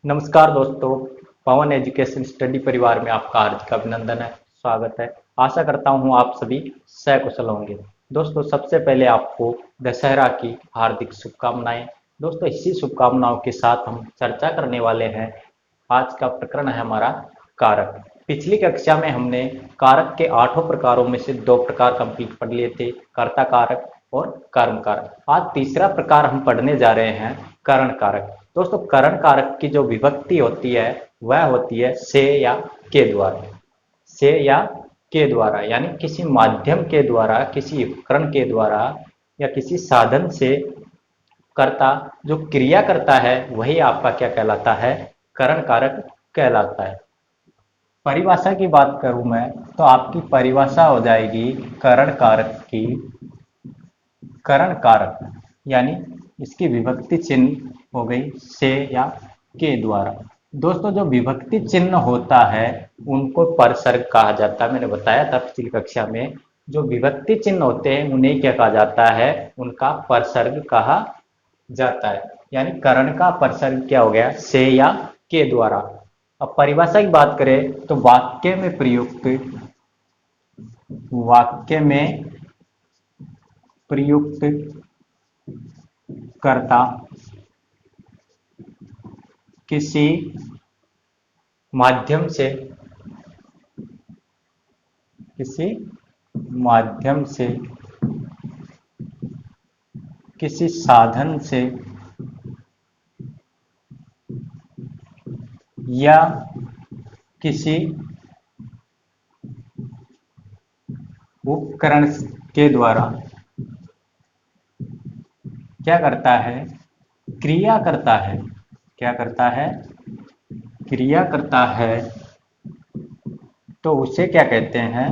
नमस्कार दोस्तों। पवन education study परिवार में आपका हार्दिक अभिनंदन है, स्वागत है। आशा करता हूं आप सभी सकुशल होंगे। दोस्तों, सबसे पहले आपको दशहरा की हार्दिक शुभकामनाएं। दोस्तों, इसी शुभकामनाओं के साथ हम चर्चा करने वाले हैं। आज का प्रकरण है हमारा कारक। पिछली कक्षा में हमने कारक के 8 प्रकारों में से 2 प्रकार कंप्लीट पढ़ लिए थे, कर्ता कारक और कर्म कारक। आज तीसरा प्रकार हम पढ़ने जा रहे हैं, करण कारक। दोस्तों, करण कारक की जो विभक्ति होती है वह होती है से या के द्वारा। से या के द्वारा यानी किसी माध्यम के द्वारा, किसी उपकरण के द्वारा या किसी साधन से कर्ता जो क्रिया करता है वही आपका क्या कहलाता है, करण कारक कहलाता है। परिभाषा की बात करूं मैं तो आपकी परिभाषा हो जाएगी करण कारक की। करण कारक यानी इसकी विभक्ति चिन्ह हो गई से या के द्वारा। दोस्तों, जो विभक्ति चिन्ह होता है उनको परसर्ग कहा जाता है। मैंने बताया था पिछली कक्षा में, जो विभक्ति चिन्ह होते हैं उन्हें क्या कहा जाता है, उनका परसर्ग कहा जाता है। यानी करण का परसर्ग क्या हो गया, से या के द्वारा। अब परिभाषा की बात करें तो वाक्य में प्रयुक्त, वाक्य में प्रयुक्त कर्ता किसी माध्यम से, किसी माध्यम से, किसी साधन से या किसी उपकरण के द्वारा क्या करता है, क्रिया करता है। क्या करता है, क्रिया करता है, तो उसे क्या कहते हैं,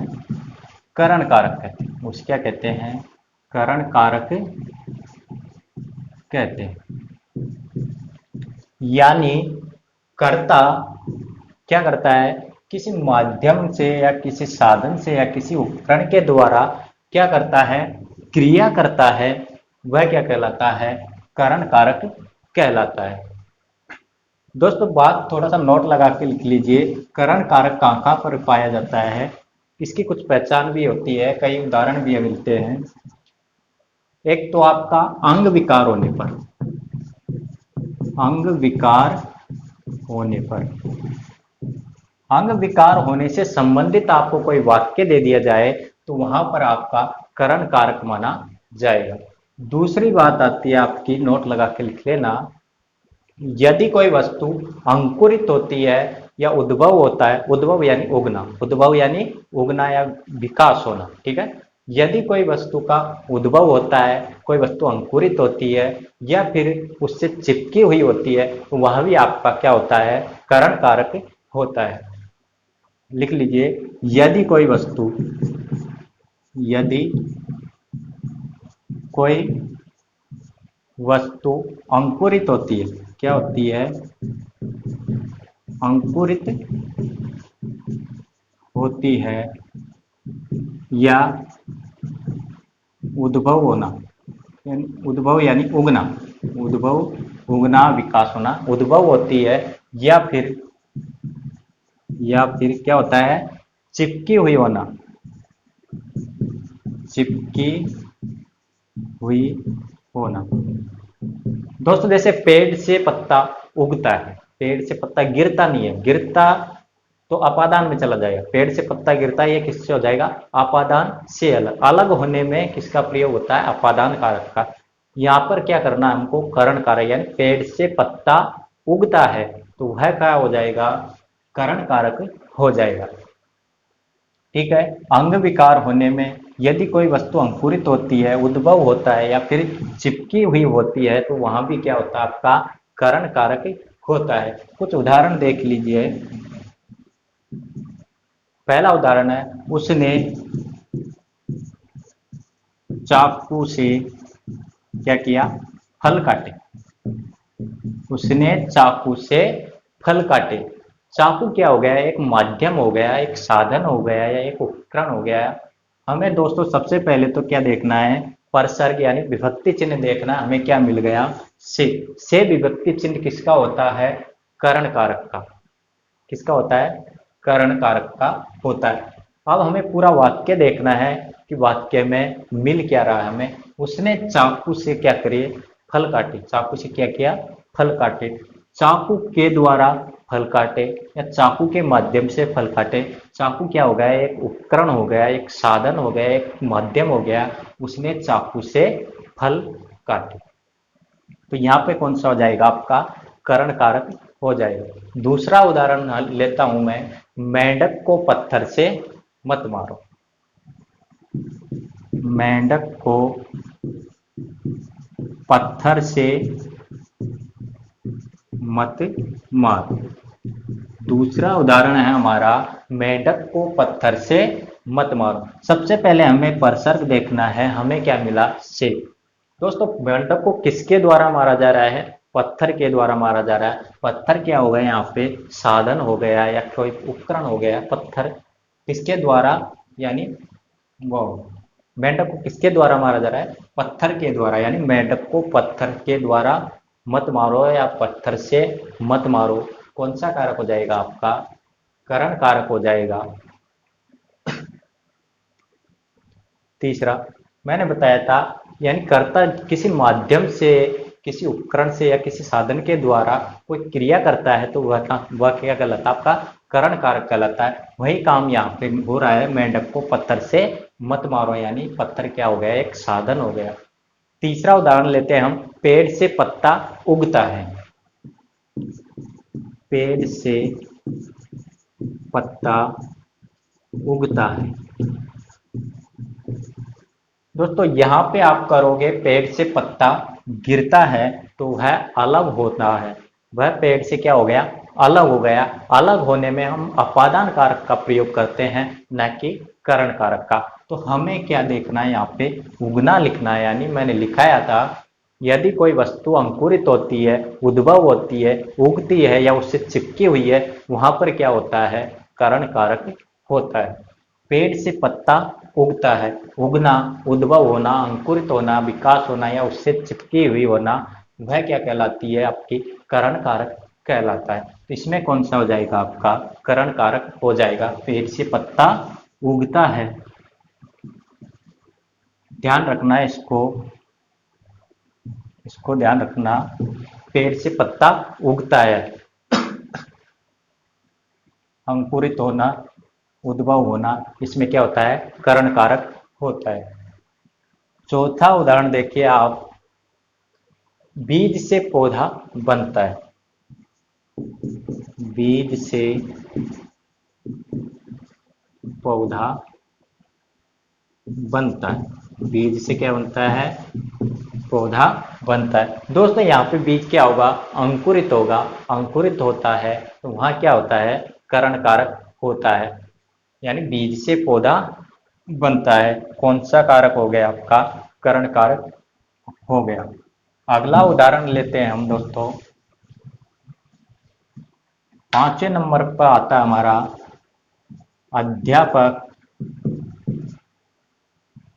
करण कारक कहते हैं। उसे क्या कहते हैं, करण कारक कहते हैं। यानी कर्ता क्या करता है, किसी माध्यम से या किसी साधन से या किसी उपकरण के द्वारा क्या करता है, क्रिया करता है, वह क्या कहलाता है, करण कारक कहलाता है। दोस्तों, बात थोड़ा सा नोट लगा के लिख लीजिए, करण कारक कहाँ कहाँ पर पाया जाता है, इसकी कुछ पहचान भी होती है, कई उदाहरण भी मिलते हैं। एक तो आपका अंग विकार होने पर, अंग विकार होने पर, अंग विकार होने से संबंधित आपको कोई वाक्य दे दिया जाए तो वहां पर आपका करण कारक माना जाएगा। दूसरी बात आती है आपकी, नोट लगा के लिख लेना, यदि कोई वस्तु अंकुरित होती है या उद्भव होता है, उद्भव यानी उगना, उद्भव यानी उगना या विकास होना, ठीक है। यदि कोई वस्तु का उद्भव होता है, कोई वस्तु अंकुरित होती है या फिर उससे चिपकी हुई होती है, तो वह भी आपका क्या होता है, करण कारक होता है। लिख लीजिए, यदि कोई वस्तु, यदि कोई वस्तु अंकुरित होती है, क्या होती है, अंकुरित होती है या उद्भव होना, उद्भव यानी उगना, उद्भव, उगना, विकास होना, उद्भव होती है या फिर क्या होता है, चिपकी हुई होना, चिपकी हुई होना। दोस्तों, जैसे पेड़ से पत्ता उगता है, पेड़ से पत्ता गिरता नहीं है, गिरता तो अपादान में चला जाएगा। पेड़ से पत्ता गिरता है, ये किससे हो जाएगा, अपादान से। अलग अलग होने में किसका प्रयोग होता है, अपादान कारक का। यहाँ पर क्या करना है हमको, करण कारक, यानी पेड़ से पत्ता उगता है तो वह क्या हो जाएगा, करण कारक हो जाएगा, ठीक है। अंग विकार होने में यदि कोई वस्तु अंकुरित होती है, उद्भव होता है या फिर चिपकी हुई होती है तो वहां भी क्या होता है, आपका करण कारक होता है। कुछ उदाहरण देख लीजिए। पहला उदाहरण है, उसने चाकू से क्या किया, फल काटे। उसने चाकू से फल काटे। चाकू क्या हो गया, एक माध्यम हो गया, एक साधन हो गया या एक उपकरण हो गया। हमें दोस्तों सबसे पहले तो क्या देखना है, परसर्ग यानी विभक्ति चिन्ह देखना। हमें क्या मिल गया, से विभक्ति चिन्ह किसका होता है, करण कारक का। किसका होता है? करण कारक का होता है। अब हमें पूरा वाक्य देखना है कि वाक्य में मिल क्या रहा है हमें। उसने चाकू से क्या करे? फल काटे। चाकू से क्या किया? फल काटे। चाकू के द्वारा फल काटे या चाकू के माध्यम से फल काटे। चाकू क्या हो गया? एक उपकरण हो गया, एक साधन हो गया, एक माध्यम हो गया। उसने चाकू से फल काटे। तो यहाँ पे कौन सा हो जाएगा? आपका करण कारक हो जाएगा। दूसरा उदाहरण लेता हूं मैं। मेंढक को पत्थर से मत मारो। मेंढक को पत्थर से मत मारो। दूसरा उदाहरण है हमारा, मेंढक को पत्थर से मत मारो। सबसे पहले हमें परसर्ग देखना है, हमें क्या मिला? से। दोस्तों मेंढक को किसके द्वारा मारा जा रहा है? पत्थर के द्वारा मारा जा रहा है। पत्थर क्या हो गया? यहाँ पे साधन हो गया या कोई उपकरण हो गया। पत्थर किसके द्वारा? यानी वो मेंढक को किसके द्वारा मारा जा रहा है? पत्थर के द्वारा। यानी मेंढक को पत्थर के द्वारा मत मारो या पत्थर से मत मारो। कौन सा कारक हो जाएगा? आपका करण कारक हो जाएगा। तीसरा मैंने बताया था, यानी कर्ता किसी माध्यम से, किसी उपकरण से या किसी साधन के द्वारा कोई क्रिया करता है तो वह क्या कहलाता है? आपका करण कारक कहलाता है। वही काम यहाँ पे हो रहा है। मेंढक को पत्थर से मत मारो, यानी पत्थर क्या हो गया? एक साधन हो गया। तीसरा उदाहरण लेते हैं हम। पेड़ से पत्ता उगता है। पेड़ से पत्ता उगता है। दोस्तों यहाँ पे आप करोगे पेड़ से पत्ता गिरता है तो वह अलग होता है। वह पेड़ से क्या हो गया? अलग हो गया। अलग होने में हम अपादान कारक का प्रयोग करते हैं, न कि करण कारक का। तो हमें क्या देखना है? यहाँ पे उगना लिखना है। यानी मैंने लिखाया था, यदि कोई वस्तु अंकुरित होती है, उद्भव होती है, उगती है या उससे चिपकी हुई है, वहां पर क्या होता है? करण कारक होता है। पेड़ से पत्ता उगता है। उगना, उद्भव होना, अंकुरित होना, विकास होना या उससे चिपकी हुई होना, वह क्या कहलाती है? आपकी करण कारक कहलाता है। तो इसमें कौन सा हो जाएगा? आपका करण कारक हो जाएगा। पेड़ से पत्ता उगता है। ध्यान रखना है इसको, इसको ध्यान रखना। पेड़ से पत्ता उगता है। अंकुरित होना, उद्भव होना, इसमें क्या होता है? करण कारक होता है। चौथा उदाहरण देखिए आप। बीज से पौधा बनता है। बीज से पौधा बनता है। बीज से क्या बनता है? पौधा बनता है। दोस्तों यहाँ पे बीज क्या होगा? अंकुरित होगा। अंकुरित होता है तो वहां क्या होता है? करण कारक होता है। यानी बीज से पौधा बनता है। कौन सा कारक हो गया? आपका करण कारक हो गया। अगला उदाहरण लेते हैं हम दोस्तों। 5वें नंबर पर आता है हमारा, अध्यापक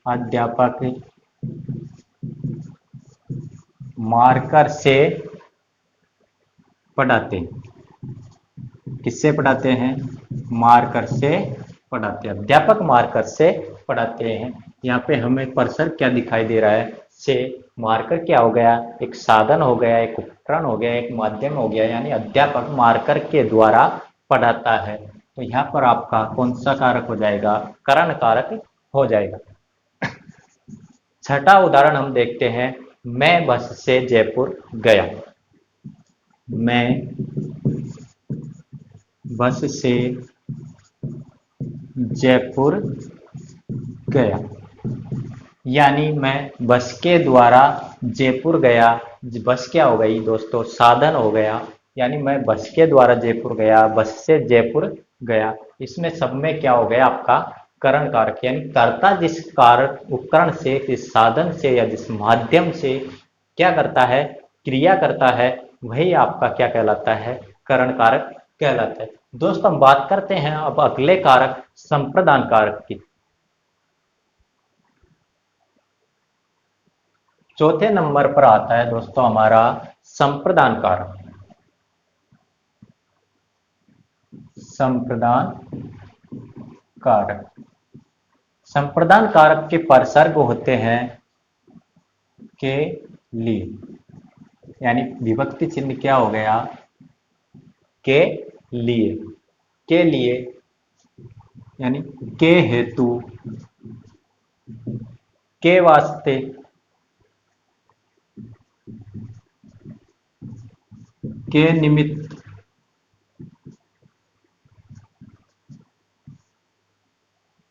अध्यापक मार्कर से पढ़ाते हैं। किससे पढ़ाते हैं? मार्कर से पढ़ाते हैं। अध्यापक मार्कर से पढ़ाते हैं। यहाँ पे हमें पर्सन क्या दिखाई दे रहा है? से। मार्कर क्या हो गया? एक साधन हो गया, एक उपकरण हो गया, एक माध्यम हो गया। यानी अध्यापक मार्कर के द्वारा पढ़ाता है। तो यहाँ पर आपका कौन सा कारक हो जाएगा? करण कारक हो जाएगा। छठा उदाहरण हम देखते हैं। मैं बस से जयपुर गया। मैं बस से जयपुर गया। यानी मैं बस के द्वारा जयपुर गया। बस क्या हो गई दोस्तों? साधन हो गया। यानी मैं बस के द्वारा जयपुर गया, बस से जयपुर गया। इसमें सब में क्या हो गया? आपका करण कारक। यानी कर्ता जिस कारक उपकरण से, जिस साधन से या जिस माध्यम से क्या करता है? क्रिया करता है, वही आपका क्या कहलाता है? करण कारक कहलाता है। दोस्तों हम बात करते हैं अब अगले कारक संप्रदान कारक की। चौथे नंबर पर आता है दोस्तों हमारा संप्रदान कारक। संप्रदान कारक। संप्रदान कारक के परसर्ग होते हैं के लिए, यानी विभक्ति चिन्ह क्या हो गया, के लिए। के लिए यानी के हेतु, के वास्ते, के निमित्त,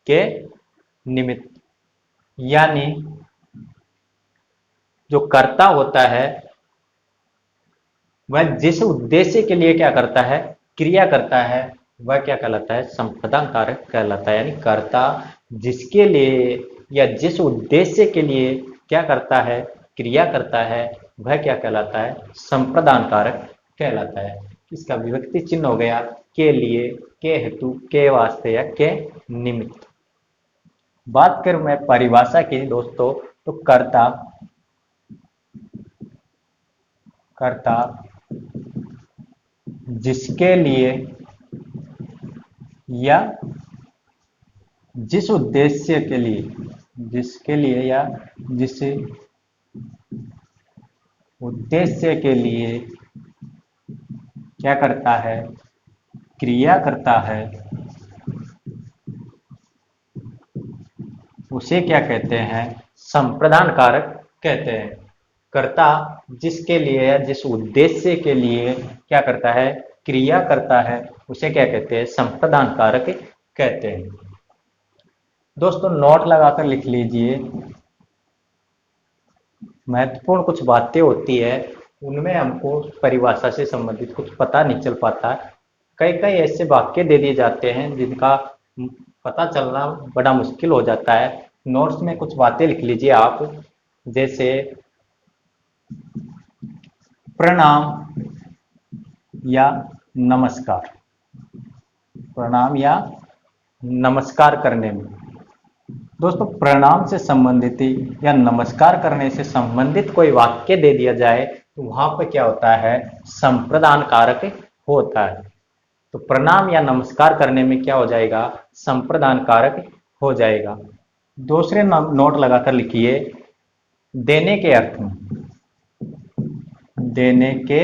के निमित्त। यानी जो कर्ता होता है वह जिस उद्देश्य के लिए क्या करता है, क्रिया करता है, वह क्या कहलाता है, संप्रदान कारक कहलाता है। यानी कर्ता जिसके लिए या जिस उद्देश्य के लिए क्या करता है, क्रिया करता है, वह क्या कहलाता है, संप्रदान कारक कहलाता है। इसका विभक्ति चिन्ह हो गया के लिए, के हेतु, के वास्ते या के निमित्त। बात करूं मैं परिभाषा की दोस्तों, तो कर्ता जिसके लिए या जिस उद्देश्य के लिए, जिसके लिए या जिस उद्देश्य के लिए क्या करता है, क्रिया करता है, उसे क्या कहते हैं, संप्रदान कारक कहते हैं। कर्ता जिसके लिए या जिस उद्देश्य के लिए क्या करता है, क्रिया करता है, उसे क्या कहते हैं, संप्रदान कारक कहते हैं। दोस्तों नोट लगाकर लिख लीजिए, महत्वपूर्ण कुछ बातें होती है, उनमें हमको परिभाषा से संबंधित कुछ पता नहीं चल पाता। कई कई ऐसे वाक्य दे दिए जाते हैं जिनका पता चलना बड़ा मुश्किल हो जाता है। नोट्स में कुछ बातें लिख लीजिए आप, जैसे प्रणाम या नमस्कार। प्रणाम या नमस्कार करने में दोस्तों प्रणाम से संबंधित या नमस्कार करने से संबंधित कोई वाक्य दे दिया जाए तो वहां पर क्या होता है, संप्रदान कारक होता है। तो प्रणाम या नमस्कार करने में क्या हो जाएगा, संप्रदान कारक हो जाएगा। दूसरे नोट लगाकर लिखिए, देने के अर्थ में, देने के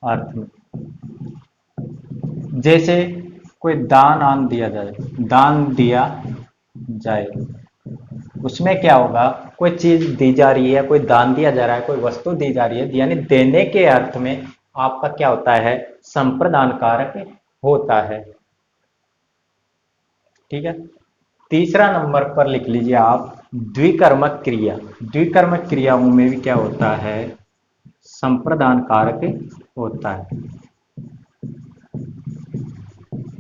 अर्थ में, जैसे कोई दान दिया जाए, दान दिया जाए, उसमें क्या होगा, कोई चीज दी जा रही है, कोई दान दिया जा रहा है, कोई वस्तु दी जा रही है, यानी देने के अर्थ में आपका क्या होता है, संप्रदान कारक होता है। ठीक है। तीसरा नंबर पर लिख लीजिए आप, द्विकर्मक क्रिया। द्विकर्मक क्रियाओं में भी क्या होता है, संप्रदान कारक होता है।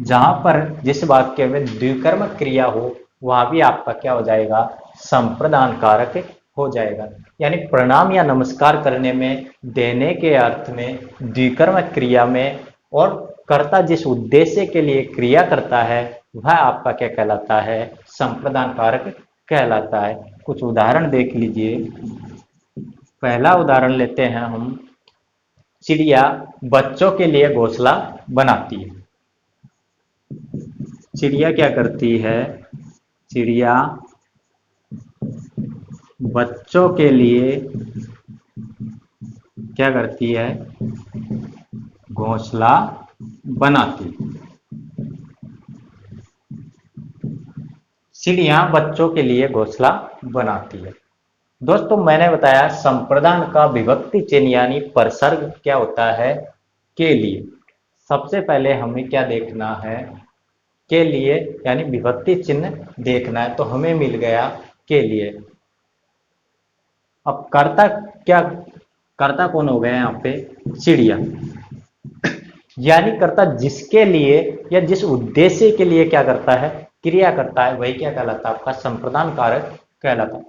जहां पर जिस वाक्य में द्विकर्मक क्रिया हो वहां भी आपका क्या हो जाएगा, संप्रदान कारक हो जाएगा। यानी प्रणाम या नमस्कार करने में, देने के अर्थ में, द्विकर्मक क्रिया में, और कर्ता जिस उद्देश्य के लिए क्रिया करता है वह आपका क्या कहलाता है, संप्रदान कारक कहलाता है। कुछ उदाहरण देख लीजिए। पहला उदाहरण लेते हैं हम, चिड़िया बच्चों के लिए घोंसला बनाती है। चिड़िया क्या करती है, चिड़िया बच्चों के लिए क्या करती है, घोंसला बनाती। चिड़िया बच्चों के लिए घोंसला बनाती है। दोस्तों मैंने बताया संप्रदान का विभक्ति चिन्ह यानी परसर्ग क्या होता है, के लिए। सबसे पहले हमें क्या देखना है, के लिए यानी विभक्ति चिन्ह देखना है, तो हमें मिल गया के लिए। अब कर्ता क्या, कर्ता कौन हो गया यहाँ पे, चिड़िया। यानी कर्ता जिसके लिए या जिस उद्देश्य के लिए क्या करता है, क्रिया करता है, वही क्या कहलाता है, आपका संप्रदान कारक कहलाता है।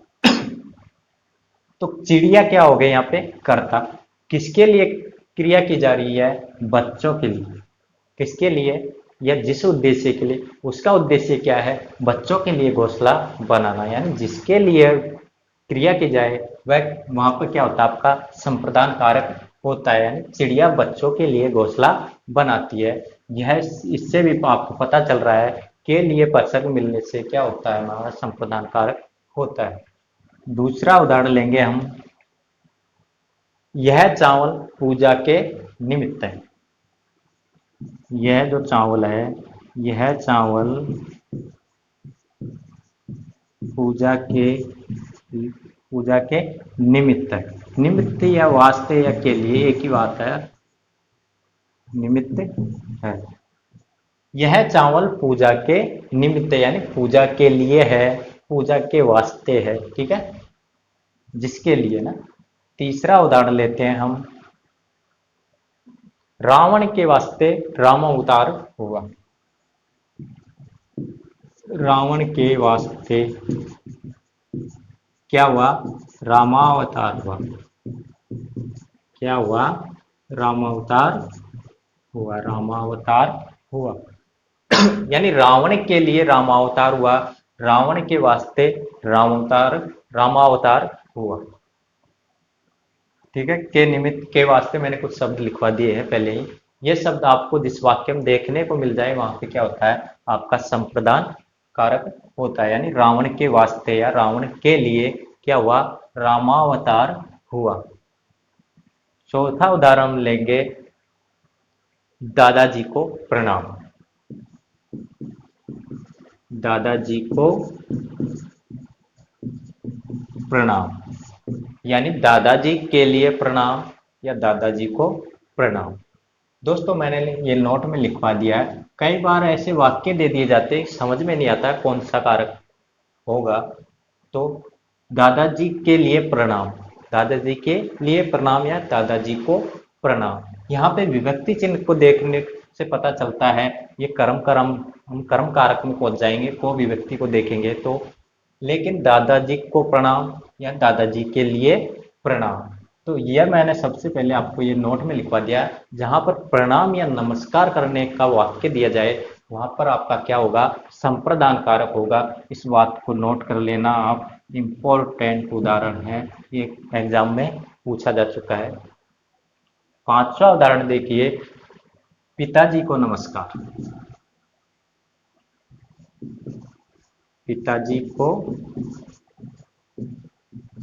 तो चिड़िया क्या हो गया यहाँ पे, कर्ता। किसके लिए क्रिया की जा रही है, बच्चों के लिए। किसके लिए या जिस उद्देश्य के लिए, उसका उद्देश्य क्या है, बच्चों के लिए घोंसला बनाना। यानी जिसके लिए क्रिया की जाए वह वहां पर क्या होता है, आपका संप्रदान कारक होता है, यानी चिड़िया बच्चों के लिए घोंसला बनाती है। यह इससे भी आपको पता चल रहा है के लिए प्रसर्ग मिलने से क्या होता है, हमारा संप्रदान कारक होता है। दूसरा उदाहरण लेंगे हम, यह चावल पूजा के निमित्त है। यह जो चावल है, यह चावल पूजा के पूजा के निमित्त है। निमित्त या वास्ते या के लिए एक ही बात है, निमित्त है। यह चावल पूजा के निमित्त यानी पूजा के लिए है, पूजा के वास्ते है, ठीक है, जिसके लिए ना। तीसरा उदाहरण लेते हैं हम, रावण के वास्ते राम अवतार हुआ। रावण के वास्ते क्या हुआ, रामावतार हुआ। क्या हुआ, रामावतार हुआ, रामावतार हुआ। यानी रावण के लिए रामावतार हुआ, रावण के वास्ते रामावतार रामावतार हुआ, ठीक है। के निमित्त के वास्ते मैंने कुछ शब्द लिखवा दिए हैं पहले ही। ये शब्द आपको जिस वाक्य में देखने को मिल जाए वहां पे क्या होता है, आपका संप्रदान कारक होता है। यानी रावण के वास्ते या रावण के लिए क्या हुआ, रामावतार हुआ। चौथा उदाहरण लेंगे, दादाजी को प्रणाम। दादाजी को प्रणाम, यानी दादाजी के लिए प्रणाम या दादाजी को प्रणाम। दोस्तों मैंने ये नोट में लिखवा दिया है। कई बार ऐसे वाक्य दे दिए जाते हैं, समझ में नहीं आता कौन सा कारक होगा। तो दादाजी के लिए प्रणाम, दादाजी के लिए प्रणाम या दादाजी को प्रणाम। यहाँ पे विभक्ति चिन्ह को देखने से पता चलता है ये कर्म हम कर्म कारक में पहुंच जाएंगे, को विभक्ति को देखेंगे तो। लेकिन दादाजी को प्रणाम या दादाजी के लिए प्रणाम, तो यह मैंने सबसे पहले आपको ये नोट में लिखवा दिया। जहां पर प्रणाम या नमस्कार करने का वाक्य दिया जाए वहां पर आपका क्या होगा, संप्रदान कारक होगा। इस बात को नोट कर लेना आप, इम्पोर्टेंट उदाहरण है, ये एग्जाम में पूछा जा चुका है। पांचवा उदाहरण देखिए, पिताजी को नमस्कार। पिताजी को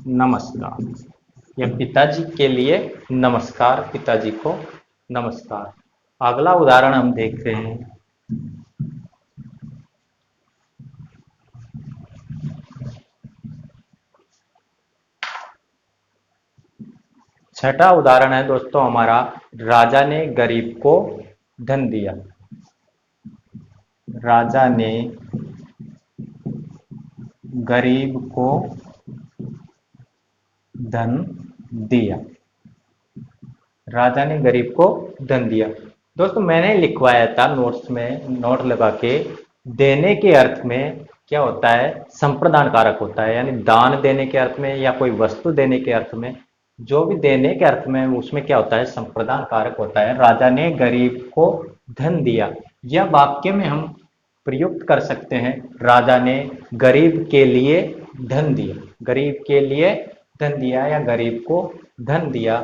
नमस्कार या पिताजी के लिए नमस्कार, पिताजी को नमस्कार। अगला उदाहरण हम देखते हैं, छठा उदाहरण है दोस्तों हमारा, राजा ने गरीब को धन दिया। राजा ने गरीब को धन दिया। राजा ने गरीब को धन दिया। दोस्तों मैंने लिखवाया था नोट्स में, नोट लगा के, देने के अर्थ में क्या होता है, संप्रदान कारक होता है। यानी दान देने के अर्थ में या कोई वस्तु देने के अर्थ में, जो भी देने के अर्थ में उसमें क्या होता है, संप्रदान कारक होता है। राजा ने गरीब को धन दिया, यह वाक्य में हम प्रयुक्त कर सकते हैं, राजा ने गरीब के लिए धन दिया। गरीब के लिए धन दिया या गरीब को धन दिया,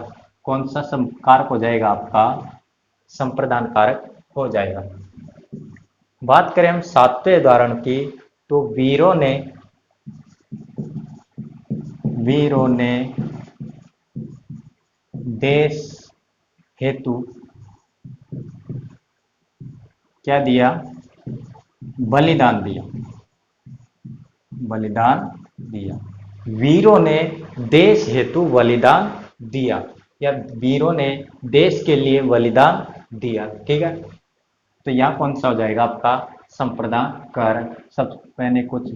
कौन सा कारक हो जाएगा आपका, संप्रदान कारक हो जाएगा। बात करें हम सातवें उदाहरण की, तो वीरों ने देश हेतु क्या दिया, बलिदान दिया। बलिदान दिया, वीरों ने देश हेतु बलिदान दिया या वीरों ने देश के लिए बलिदान दिया, ठीक है। तो यहाँ कौन सा हो जाएगा आपका, संप्रदान कारक। सब मैंने कुछ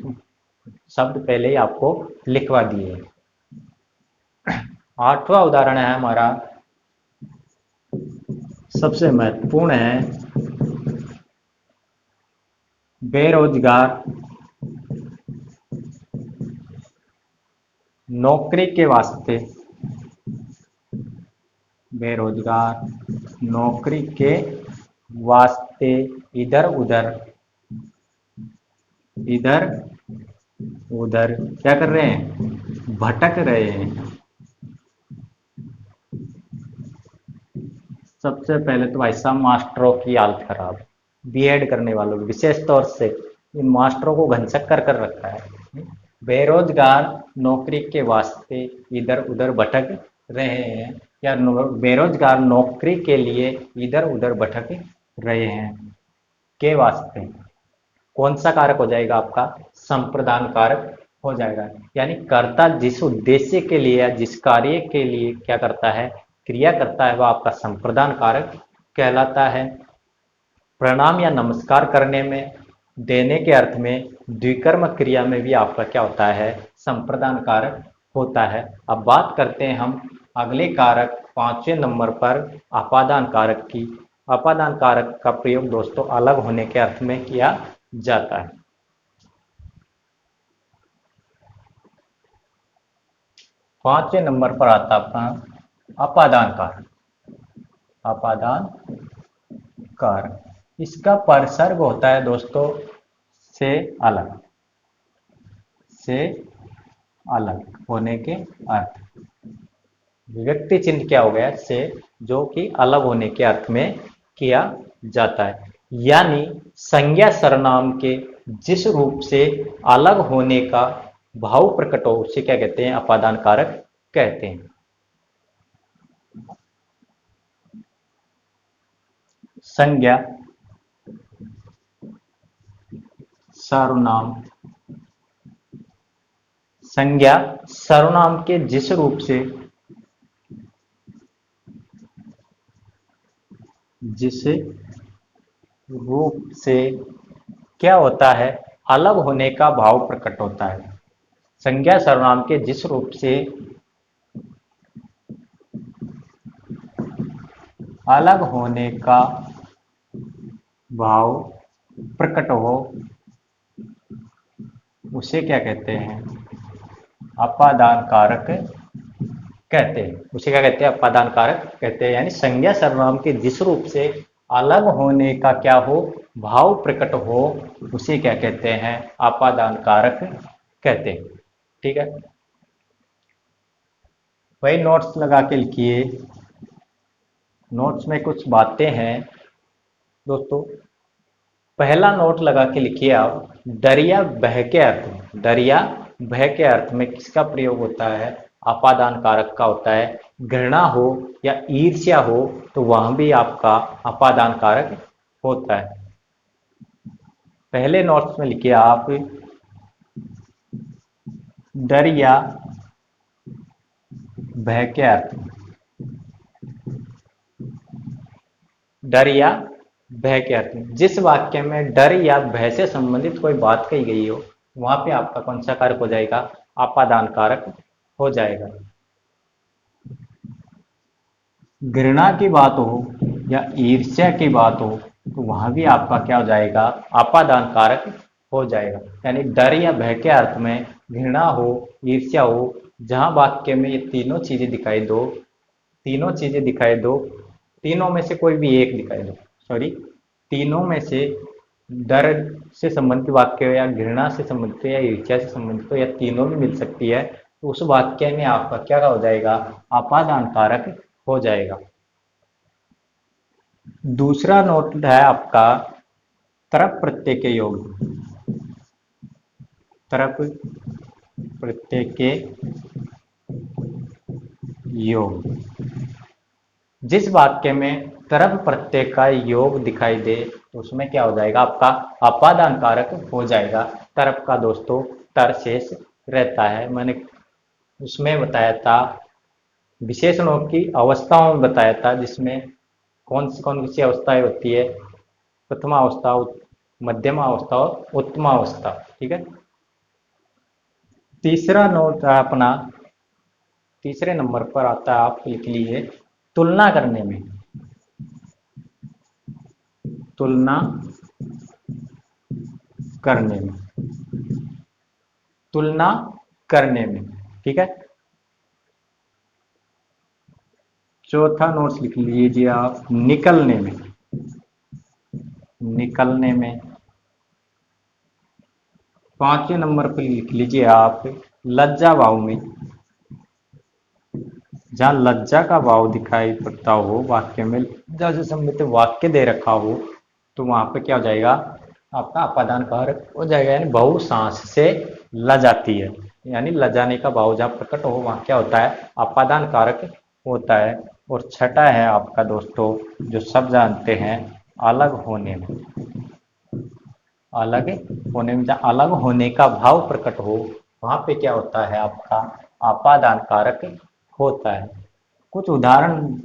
शब्द पहले ही आपको लिखवा दिए। आठवां उदाहरण है हमारा, सबसे महत्वपूर्ण है, बेरोजगार नौकरी के वास्ते, बेरोजगार नौकरी के वास्ते इधर उधर क्या कर रहे हैं, भटक रहे हैं। सबसे पहले तो भाई साहब मास्टरों की हालत खराब है, बीएड करने वालों की विशेष तौर से इन मास्टरों को घनचक्कर कर रखा है। बेरोजगार नौकरी के वास्ते इधर उधर भटक रहे हैं, या बेरोजगार नौकरी के लिए इधर उधर भटक रहे हैं के वास्ते कौन सा कारक हो जाएगा आपका? संप्रदान कारक हो जाएगा। यानी कर्ता जिस उद्देश्य के लिए या जिस कार्य के लिए क्या करता है, क्रिया करता है, वह आपका संप्रदान कारक कहलाता है। प्रणाम या नमस्कार करने में, देने के अर्थ में, द्विकर्म क्रिया में भी आपका क्या होता है? संप्रदान कारक होता है। अब बात करते हैं हम अगले कारक 5वें नंबर पर अपादान कारक की। अपादान कारक का प्रयोग दोस्तों अलग होने के अर्थ में किया जाता है। पांचवें नंबर पर आता अपना अपादान कारक। अपादान कारक, इसका परसर्ग होता है दोस्तों से अलग, से अलग होने के अर्थ। विभक्ति चिन्ह क्या हो गया? से, जो कि अलग होने के अर्थ में किया जाता है। यानी संज्ञा सर्वनाम के जिस रूप से अलग होने का भाव प्रकट हो उसे क्या कहते हैं? अपादान कारक कहते हैं। संज्ञा सर्वनाम, संज्ञा सर्वनाम के जिस रूप से, जिस रूप से क्या होता है? अलग होने का भाव प्रकट होता है। संज्ञा सर्वनाम के जिस रूप से अलग होने का भाव प्रकट हो उसे क्या कहते हैं? अपादान कारक कहते हैं। उसे क्या कहते हैं? अपादान कारक कहते हैं। यानी संज्ञा सर्वनाम के जिस रूप से अलग होने का क्या हो? भाव प्रकट हो उसे क्या कहते हैं? अपादान कारक कहते हैं। ठीक है, वही नोट्स लगा के लिखिए। नोट्स में कुछ बातें हैं दोस्तों। पहला नोट लगा के लिखिए आप, दरिया बह के अर्थ में। दरिया बह के अर्थ में किसका प्रयोग होता है? अपादान कारक का होता है। घृणा हो या ईर्ष्या हो तो वहां भी आपका अपादान कारक होता है। पहले नोट्स में लिखिए आप, दरिया बह के अर्थ में। डर या भय के अर्थ में, जिस वाक्य में डर या भय से संबंधित कोई बात कही गई हो वहां पे आपका कौन सा कारक हो जाएगा? अपादान कारक हो जाएगा। घृणा की बात हो या ईर्ष्या की बात हो तो वहां भी आपका क्या हो जाएगा? अपादान कारक हो जाएगा। यानी डर या भय के अर्थ में घृणा हो, ईर्ष्या हो, जहां वाक्य में ये तीनों चीजें दिखाई दो, तीनों चीजें दिखाई दो, तीनों में से कोई भी एक दिखाई दो, सॉरी, तीनों में से डर से संबंधित वाक्य हो या घृणा से संबंधित हो या ईर्ष्या से संबंधित हो या तीनों भी मिल सकती है, तो उस वाक्य में आपका क्या हो जाएगा? अपादान कारक हो जाएगा। दूसरा नोट है आपका तरप प्रत्यय के योग। तरप प्रत्यय के योग, जिस वाक्य में तरप प्रत्यय का योग दिखाई दे तो उसमें क्या हो जाएगा? आपका अपादान कारक हो जाएगा। तरप का दोस्तों तर शेष रहता है। मैंने उसमें बताया था, विशेषणों की अवस्थाओं में बताया था, जिसमें कौन सी अवस्थाएं होती है? प्रथमा अवस्था, मध्यमा अवस्था और उत्तमा अवस्था। ठीक है, तीसरा नोट अपना तीसरे नंबर पर आता है, आप लिख लीजिए, तुलना करने में। तुलना करने में, तुलना करने में। ठीक है, चौथा नोट्स लिख लीजिए आप, निकलने में। निकलने में। पांचवें नंबर पर लिख लीजिए आप, लज्जा भाव में। जहाँ लज्जा का भाव दिखाई पड़ता हो वाक्य में, जैसे संबंधित वाक्य दे रखा हो, तो वहां पे क्या हो जाएगा, आपका अपादान कारक हो जाएगा, यानी बहु सांस से ल जाती है, यानी ल जाने का भाव जहाँ प्रकट हो वहां क्या होता है, अपादान कारक होता है। और छठा है आपका दोस्तों, जो सब जानते हैं, अलग होने में। अलग होने में, जहाँ अलग होने का भाव प्रकट हो वहां पे क्या होता है, आपका अपादान कारक होता है। कुछ उदाहरण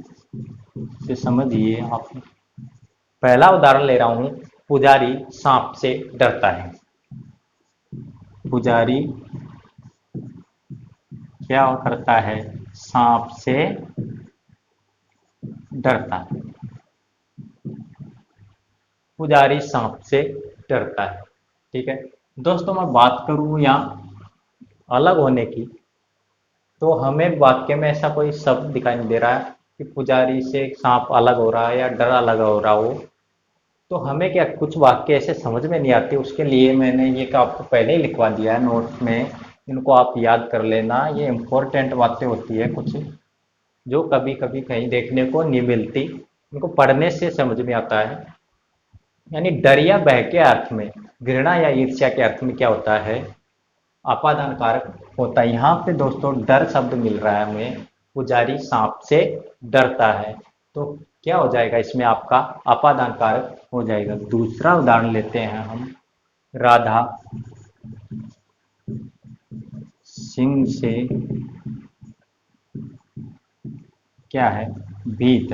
से समझिए आप। पहला उदाहरण ले रहा हूं, पुजारी सांप से डरता है। पुजारी क्या करता है, सांप से डरता है। पुजारी सांप से डरता है। ठीक है दोस्तों, मैं बात करूं यहाँ अलग होने की, तो हमें वाक्य में ऐसा कोई शब्द दिखाई नहीं दे रहा है कि पुजारी से सांप अलग हो रहा है या डर अलग हो रहा हो। तो हमें क्या, कुछ वाक्य ऐसे समझ में नहीं आते, उसके लिए मैंने ये का आपको पहले ही लिखवा दिया है नोट्स में, इनको आप याद कर लेना। ये इम्पोर्टेंट बातें होती है कुछ, जो कभी कभी कहीं देखने को नहीं मिलती, इनको पढ़ने से समझ में आता है। यानी डर या भय के अर्थ में, घृणा या ईर्ष्या के अर्थ में क्या होता है, अपादान कारक होता है। यहाँ पे दोस्तों डर शब्द मिल रहा है हमें, पुजारी सांप से डरता है, तो क्या हो जाएगा इसमें, आपका अपादान कारक हो जाएगा। दूसरा उदाहरण लेते हैं हम, राधा सिंह से क्या है, भीत।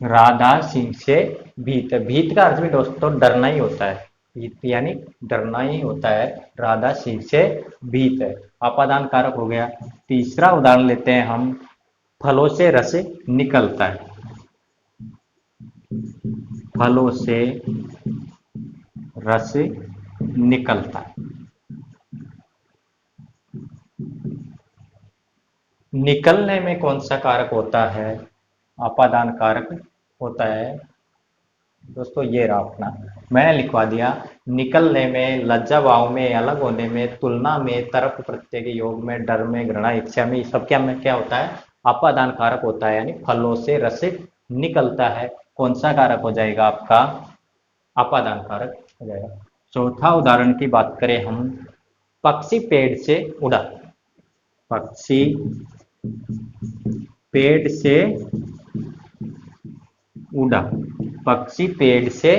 राधा सिंह से भीत, भीत का अर्थ भी दोस्तों डरना ही होता है, भीत यानी डरना ही होता है। राधा सिंह से भीत है, अपादान कारक हो गया। तीसरा उदाहरण लेते हैं हम, फलों से रस निकलता है। फलों से रस निकलता है। निकलने में कौन सा कारक होता है, अपादान कारक होता है दोस्तों, ये रहा अपना, मैंने लिखवा दिया। निकलने में, लज्जा भाव में, अलग होने में, तुलना में, तर्क प्रत्यय के योग में, डर में, घृणा इच्छा में, सब क्या में क्या होता है, अपादान कारक होता है। यानी फलों से रस निकलता है, कौन सा कारक हो जाएगा आपका, अपादान कारक हो जाएगा। चौथा उदाहरण की बात करें हम, पक्षी पेड़ से उड़ा। पक्षी पेड़ से उड़ा, पक्षी पेड़ से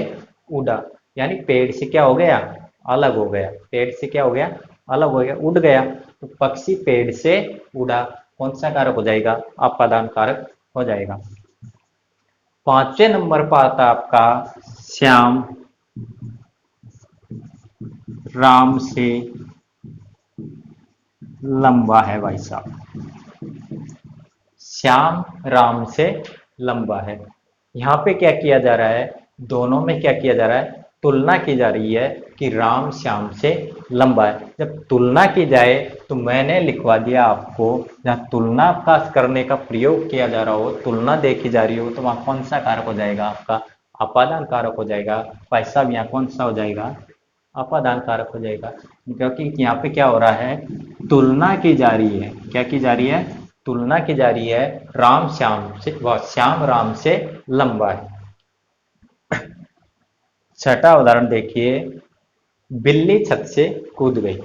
उड़ा, यानी पेड़ से क्या हो गया, अलग हो गया। पेड़ से क्या हो गया, अलग हो गया, उड़ गया। तो पक्षी पेड़ से उड़ा, कौन सा कारक हो जाएगा, अपादान कारक हो जाएगा। पांचवें नंबर पर आता आपका, श्याम राम से लंबा है। भाई साहब, श्याम राम से लंबा है। यहाँ पे क्या किया जा रहा है, दोनों में क्या किया जा रहा है, तुलना की जा रही है कि राम श्याम से लंबा है। जब तुलना की जाए तो मैंने लिखवा दिया आपको, जहाँ तुलना का करने का प्रयोग किया जा रहा हो, तुलना देखी जा रही हो, तो वहाँ कौन सा कारक हो जाएगा, आपका अपादान कारक हो जाएगा। भाई साहब यहाँ कौन सा हो जाएगा, अपादान कारक हो जाएगा, क्योंकि यहाँ पे क्या हो रहा है, तुलना की जा रही है। क्या की जा रही है, तुलना की जा रही है, राम श्याम से, व श्याम राम से लंबा है। छठा उदाहरण देखिए, बिल्ली छत से कूद गई।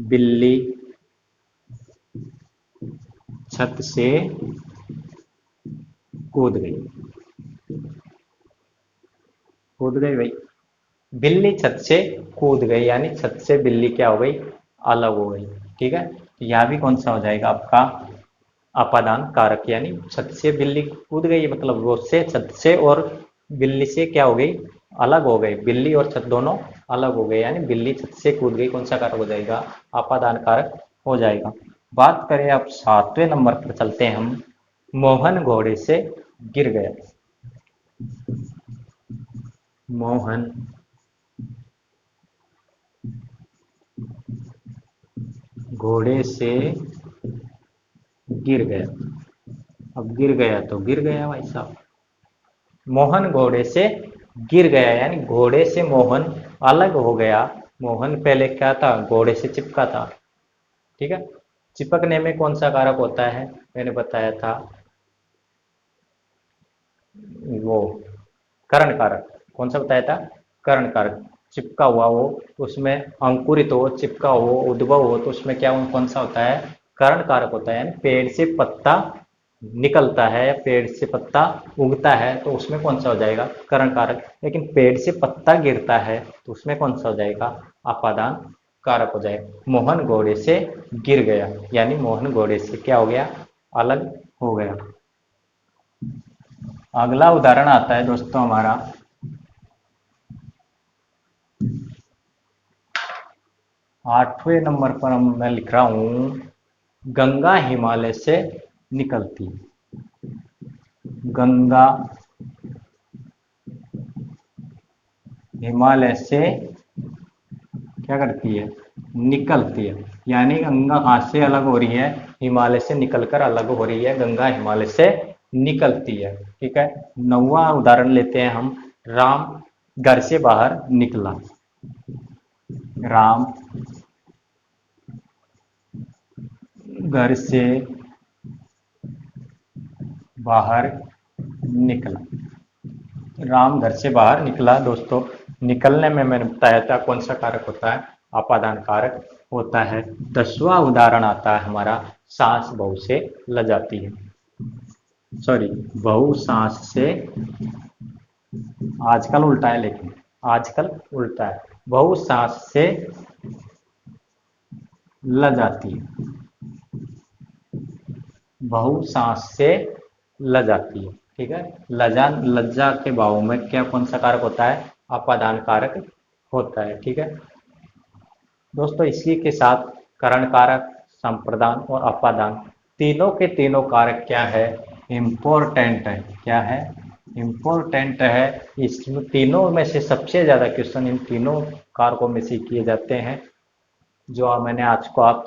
बिल्ली छत से कूद गई। कूद गई भाई, बिल्ली छत से कूद गई, यानी छत से बिल्ली क्या हो गई, अलग हो गई। ठीक है, तो यहाँ भी कौन सा हो जाएगा आपका, अपादान कारक। यानी छत से बिल्ली कूद गई, मतलब वो से, छत से और बिल्ली से क्या हो गई, अलग हो गई। बिल्ली और छत दोनों अलग हो गए, यानी बिल्ली छत से कूद गई, कौन सा कारक हो जाएगा, अपादान कारक हो जाएगा। बात करें अब सातवें नंबर पर चलते हैं हम, मोहन घोड़े से गिर गया। मोहन घोड़े से गिर गया। अब गिर गया तो गिर गया भाई साहब, मोहन घोड़े से गिर गया, यानी घोड़े से मोहन अलग हो गया, मोहन पहले क्या था, घोड़े से चिपका था। ठीक है। चिपकने में कौन सा कारक होता है, मैंने बताया था वो कर्ण कारक। कौन सा बताया था, कर्ण कारक। चिपका हुआ हो तो उसमें अंकुरित हो, चिपका हो, उद्भव हो तो उसमें क्या कौन सा होता है, कर्ण कारक होता है। यानी पेड़ से पत्ता निकलता है, पेड़ से पत्ता उगता है तो उसमें कौन सा हो जाएगा, कर्ण कारक। लेकिन पेड़ से पत्ता गिरता है तो उसमें कौन सा हो जाएगा, अपादान कारक हो जाएगा। मोहन घोड़े से गिर गया, यानी मोहन घोड़े से क्या हो गया, अलग हो गया। अगला उदाहरण आता है दोस्तों हमारा 8वें नंबर पर मैं लिख रहा हूं, गंगा हिमालय से निकलती। गंगा हिमालय से क्या करती है, निकलती है। यानी गंगा कहाँ से अलग हो रही है, हिमालय से निकलकर अलग हो रही है, गंगा हिमालय से निकलती है। ठीक है। 9वां उदाहरण लेते हैं हम, राम घर से बाहर निकला। राम घर से बाहर निकला। राम घर से बाहर निकला दोस्तों। निकलने में मैंने बताया था कौन सा कारक होता है, अपादान कारक होता है। 10वां उदाहरण आता है हमारा, सांस बहू से लजाती है। सॉरी, बहू सांस से, आजकल उल्टा है, लेकिन आजकल उल्टा है। बहू सांस से लजाती है। बहू सांस से लजाती है। ठीक है। लजा, लज्जा के भाव में क्या कौन सा कारक होता है, अपादान कारक होता है। ठीक है दोस्तों, इसी के साथ करण कारक, संप्रदान और अपादान तीनों के तीनों कारक क्या है, इम्पोर्टेंट है। क्या है, इम्पोर्टेंट है। इस तीनों में से सबसे ज्यादा क्वेश्चन इन तीनों कारकों में से किए जाते हैं, जो मैंने आज को आप